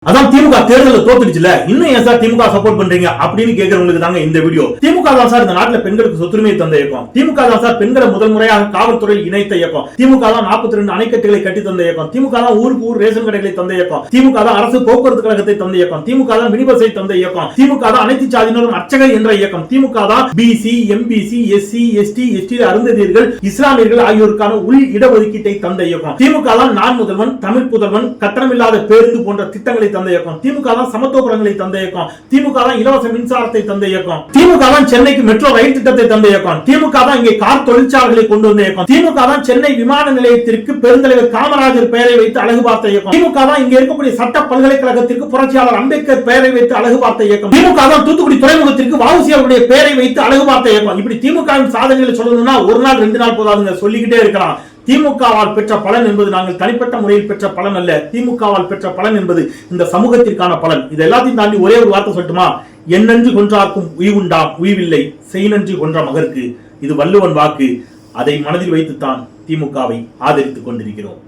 அதான் திமுக தேர்தலில் தோத்துடுச்சுல, இன்னும் ஏன் சார் திமுக சப்போர்ட் பண்றீங்க அப்படின்னு கேக்குறவங்களுக்கு தாங்க இந்த வீடியோ. திமுக தான் சார் இந்த நாட்டில் பெண்களுக்கு சொத்துரிமை தந்த இயக்கம். திமுக தான் சார் பெண்களை முதல் முறையாக காவல்துறையில் இணைத்த இயக்கம். திமுக தான் 42 அணைக்கட்டுகளை கட்டி தந்த இயக்கம். திமுக தான் ஊருக்கு ஊர் ரேஷன் கடைகளை தந்த இயக்கம். திமுக தான் அரசு போக்குவரத்து கழகத்தை தந்த இயக்கம். திமுக தான் மினிபஸை தந்த இயக்கம். திமுக தான் அனைத்து சாதியினரும் அர்ச்சகர் என்ற இயக்கம். திமுக தான் BC, MBC, SC, ST, ST அருந்ததியர்கள், இஸ்லாமியர்கள் ஆகியோருக்கான உள் இடஒதுக்கீட்டை தந்த இயக்கம். திமுக தான் நான் முதல்வன், தமிழ் புதல்வன், கட்டணமில்லாத பேருந்து போன்ற திட்டங்களை தந்த இயக்கம். திமுக தான் சமத்துவபுரங்களை தந்த இயக்கம். திமுக தான் இலவச மின்சாரத்தை தந்த இயக்கம். திமுக தான் சென்னைக்கு மெட்ரோ ரயில் திட்டத்தை தந்த இயக்கம். திமுக தான் இங்கே கார் தொழிற்சாலைகளை கொண்டு வந்த இயக்கம். திமுக தான் சென்னை விமான நிலையத்திற்கு பெருந்தலைவர் காமராஜர் பெயரை வைத்து அழகு பார்த்த இயக்கம். திமுக தான் இங்கே இருக்கக்கூடிய சட்ட பல்கலைக்கழகத்திற்கு புரட்சியாளர் அம்பேத்கர் பெயரை வைத்து அழகு பார்த்த இயக்கம். திமுக தான் தூத்துக்குடி துறைமுகத்திற்கு வ.உ.சி. அவருடைய பெயரை வைத்து அழகு பார்த்த இயக்கம். இப்படி திமுகவின் சாதனைகளை சொல்லணும்னா ஒரு நாள் 2 நாள் போதாதுங்க, சொல்லிக்கிட்டே இருக்கலாம். திமுகவால் பெற்ற பலன் என்பது நாங்கள் தனிப்பட்ட முறையில் பெற்ற பலன் அல்ல. திமுகவால் பெற்ற பலன் என்பது இந்த சமூகத்திற்கான பலன். இது எல்லாத்தையும் தாண்டி ஒரே ஒரு வார்த்தை சொல்லட்டுமா? எண்ணன்று கொன்றார்க்கும் உய்வுண்டாம், உய்வில்லை செய்நன்றி கொன்ற மகற்கு. இது வள்ளுவன் வாக்கு. அதை மனதில் வைத்துத்தான் திமுகவை ஆதரித்துக் கொண்டிருக்கிறோம்.